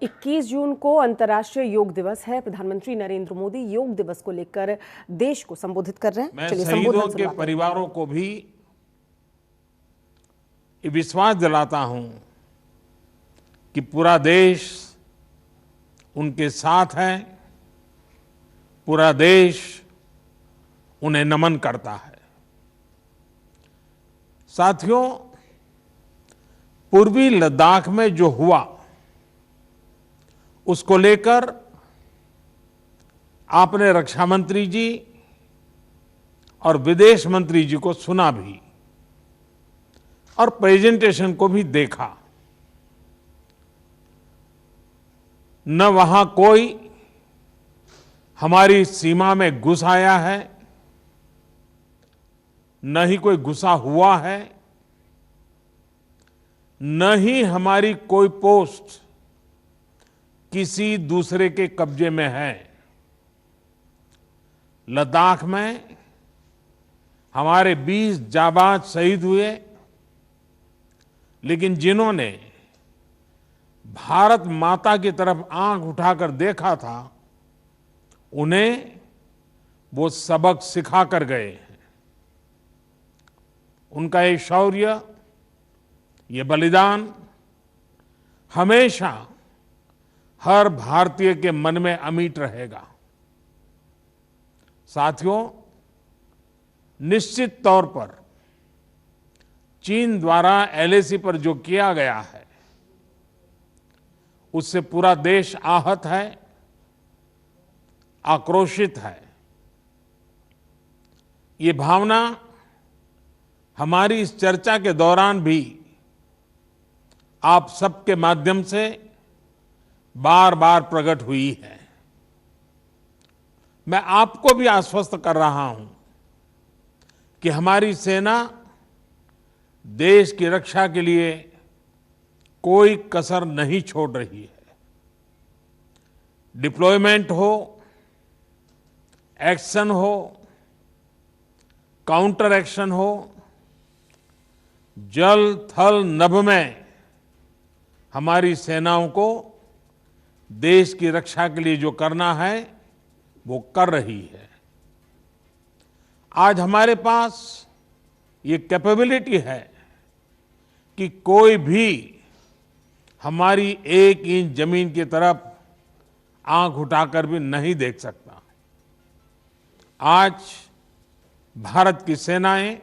21 जून को अंतर्राष्ट्रीय योग दिवस है। प्रधानमंत्री नरेंद्र मोदी योग दिवस को लेकर देश को संबोधित कर रहे हैं। मैं शहीदों के परिवारों को भी ये विश्वास दिलाता हूं कि पूरा देश उनके साथ है, पूरा देश उन्हें नमन करता है। साथियों, पूर्वी लद्दाख में जो हुआ उसको लेकर आपने रक्षा मंत्री जी और विदेश मंत्री जी को सुना भी और प्रेजेंटेशन को भी देखा। न वहां कोई हमारी सीमा में घुस आया है, न ही कोई घुसा हुआ है, न ही हमारी कोई पोस्ट किसी दूसरे के कब्जे में है। लद्दाख में हमारे 20 जाबाज शहीद हुए, लेकिन जिन्होंने भारत माता की तरफ आंख उठाकर देखा था, उन्हें वो सबक सिखा कर गए हैं। उनका ये शौर्य, ये बलिदान हमेशा हर भारतीय के मन में अमिट रहेगा। साथियों, निश्चित तौर पर चीन द्वारा एलएसी पर जो किया गया है, उससे पूरा देश आहत है, आक्रोशित है। ये भावना हमारी इस चर्चा के दौरान भी आप सबके माध्यम से बार बार प्रकट हुई है। मैं आपको भी आश्वस्त कर रहा हूं कि हमारी सेना देश की रक्षा के लिए कोई कसर नहीं छोड़ रही है। डिप्लॉयमेंट हो, एक्शन हो, काउंटर एक्शन हो, जल थल नभ में हमारी सेनाओं को देश की रक्षा के लिए जो करना है वो कर रही है। आज हमारे पास ये कैपेबिलिटी है कि कोई भी हमारी 1 इंच जमीन की तरफ आंख उठाकर भी नहीं देख सकता। आज भारत की सेनाएं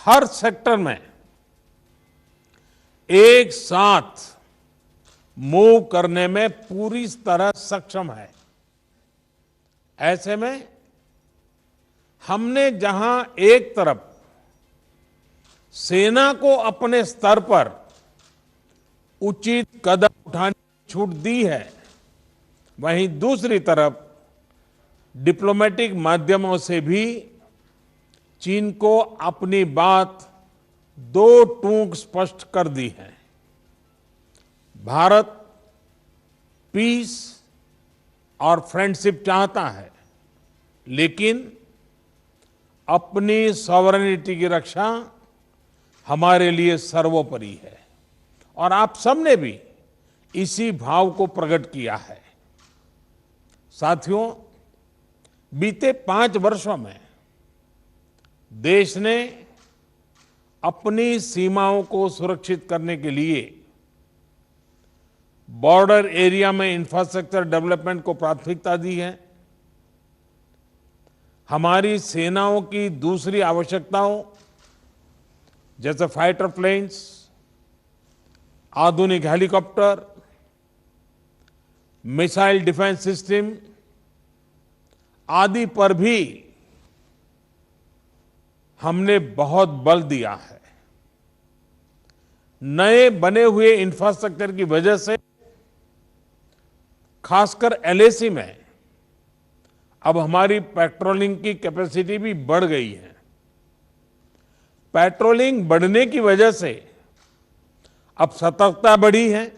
हर सेक्टर में एक साथ मूव करने में पूरी तरह सक्षम है। ऐसे में हमने जहां एक तरफ सेना को अपने स्तर पर उचित कदम उठाने की छूट दी है, वहीं दूसरी तरफ डिप्लोमेटिक माध्यमों से भी चीन को अपनी बात दो टूक स्पष्ट कर दी है। भारत पीस और फ्रेंडशिप चाहता है, लेकिन अपनी सॉवरेनिटी की रक्षा हमारे लिए सर्वोपरि है और आप सबने भी इसी भाव को प्रकट किया है। साथियों, बीते 5 वर्षों में देश ने अपनी सीमाओं को सुरक्षित करने के लिए बॉर्डर एरिया में इंफ्रास्ट्रक्चर डेवलपमेंट को प्राथमिकता दी है। हमारी सेनाओं की दूसरी आवश्यकताओं जैसे फाइटर प्लेन्स, आधुनिक हेलीकॉप्टर, मिसाइल डिफेंस सिस्टम आदि पर भी हमने बहुत बल दिया है। नए बने हुए इंफ्रास्ट्रक्चर की वजह से खासकर एलएसी में अब हमारी पेट्रोलिंग की कैपेसिटी भी बढ़ गई है। पेट्रोलिंग बढ़ने की वजह से अब सतर्कता बढ़ी है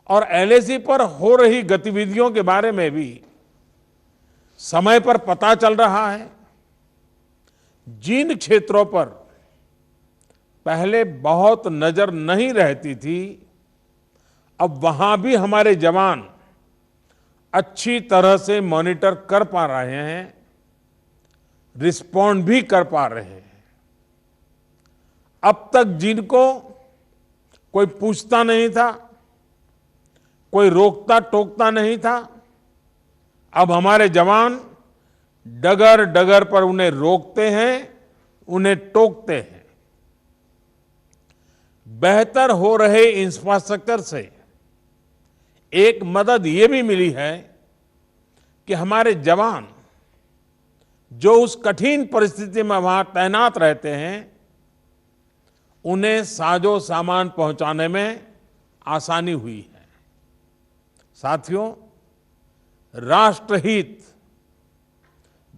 और एलएसी पर हो रही गतिविधियों के बारे में भी समय पर पता चल रहा है। जिन क्षेत्रों पर पहले बहुत नजर नहीं रहती थी, अब वहां भी हमारे जवान अच्छी तरह से मॉनिटर कर पा रहे हैं, रिस्पॉन्ड भी कर पा रहे हैं। अब तक जिनको कोई पूछता नहीं था, कोई रोकता टोकता नहीं था, अब हमारे जवान डगर डगर पर उन्हें रोकते हैं, उन्हें टोकते हैं। बेहतर हो रहे इंफ्रास्ट्रक्चर से एक मदद ये भी मिली है कि हमारे जवान जो उस कठिन परिस्थिति में वहां तैनात रहते हैं, उन्हें साजो सामान पहुंचाने में आसानी हुई है। साथियों, राष्ट्रहित,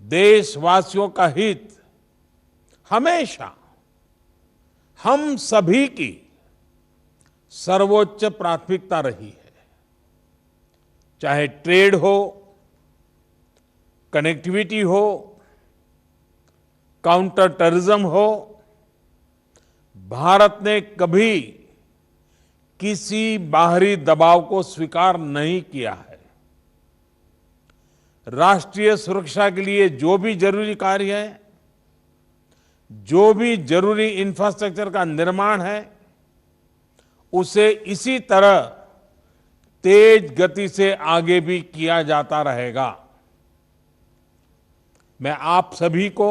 देशवासियों का हित हमेशा हम सभी की सर्वोच्च प्राथमिकता रही है। चाहे ट्रेड हो, कनेक्टिविटी हो, काउंटर टेररिज्म हो, भारत ने कभी किसी बाहरी दबाव को स्वीकार नहीं किया है। राष्ट्रीय सुरक्षा के लिए जो भी जरूरी कार्य है, जो भी जरूरी इंफ्रास्ट्रक्चर का निर्माण है, उसे इसी तरह तेज गति से आगे भी किया जाता रहेगा। मैं आप सभी को,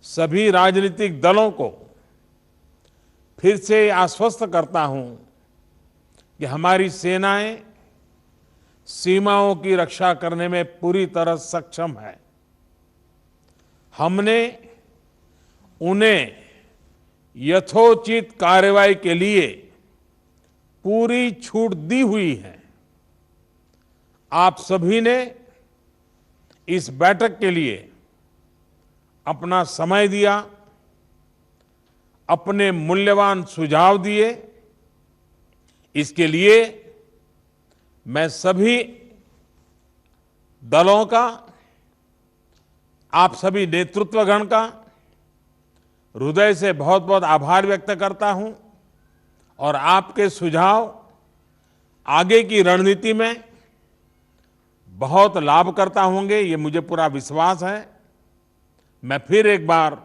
सभी राजनीतिक दलों को फिर से आश्वस्त करता हूं कि हमारी सेनाएं सीमाओं की रक्षा करने में पूरी तरह सक्षम है। हमने उन्हें यथोचित कार्रवाई के लिए पूरी छूट दी हुई है। आप सभी ने इस बैठक के लिए अपना समय दिया, अपने मूल्यवान सुझाव दिए। इसके लिए मैं सभी दलों का, आप सभी नेतृत्वगण का हृदय से बहुत बहुत आभार व्यक्त करता हूं और आपके सुझाव आगे की रणनीति में बहुत लाभकर्ता होंगे, ये मुझे पूरा विश्वास है। मैं फिर एक बार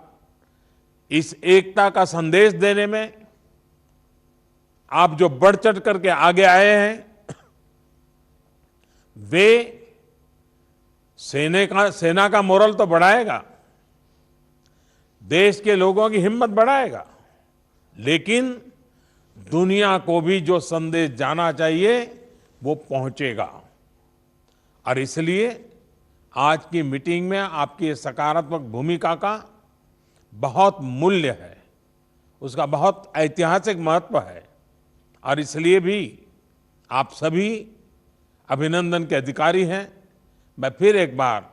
इस एकता का संदेश देने में आप जो बढ़ चढ़ करके आगे आए हैं, वे सेना का मोरल तो बढ़ाएगा, देश के लोगों की हिम्मत बढ़ाएगा, लेकिन दुनिया को भी जो संदेश जाना चाहिए वो पहुंचेगा। और इसलिए आज की मीटिंग में आपकी सकारात्मक भूमिका का बहुत मूल्य है, उसका बहुत ऐतिहासिक महत्व है। और इसलिए भी आप सभी अभिनंदन के अधिकारी हैं। मैं फिर एक बार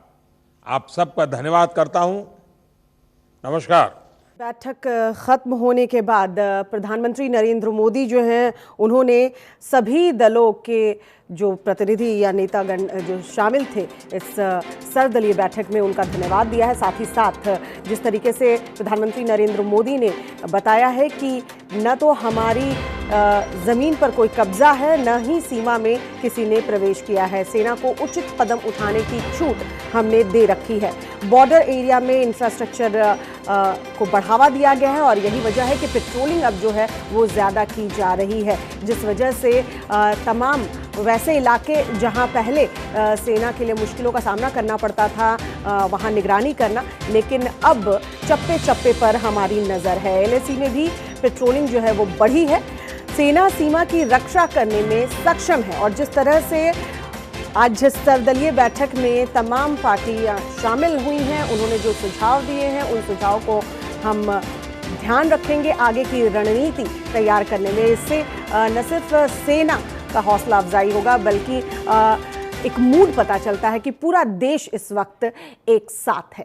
आप सबका धन्यवाद करता हूं। नमस्कार। बैठक खत्म होने के बाद प्रधानमंत्री नरेंद्र मोदी जो हैं, उन्होंने सभी दलों के जो प्रतिनिधि या नेतागण जो शामिल थे इस सर्वदलीय बैठक में, उनका धन्यवाद दिया है। साथ ही साथ जिस तरीके से प्रधानमंत्री नरेंद्र मोदी ने बताया है कि न तो हमारी ज़मीन पर कोई कब्जा है, न ही सीमा में किसी ने प्रवेश किया है। सेना को उचित कदम उठाने की छूट हमने दे रखी है। बॉर्डर एरिया में इंफ्रास्ट्रक्चर को बढ़ावा दिया गया है और यही वजह है कि पेट्रोलिंग अब जो है वो ज़्यादा की जा रही है, जिस वजह से तमाम वैसे इलाके जहां पहले सेना के लिए मुश्किलों का सामना करना पड़ता था, वहां निगरानी करना, लेकिन अब चप्पे चप्पे पर हमारी नज़र है। LAC में भी पेट्रोलिंग जो है वो बढ़ी है। सेना सीमा की रक्षा करने में सक्षम है और जिस तरह से आज जिस सर्वदलीय बैठक में तमाम पार्टियां शामिल हुई हैं, उन्होंने जो सुझाव दिए हैं, उन सुझाव को हम ध्यान रखेंगे आगे की रणनीति तैयार करने में। इससे न सिर्फ सेना का हौसला अफजाई होगा, बल्कि एक मूड पता चलता है कि पूरा देश इस वक्त एक साथ है।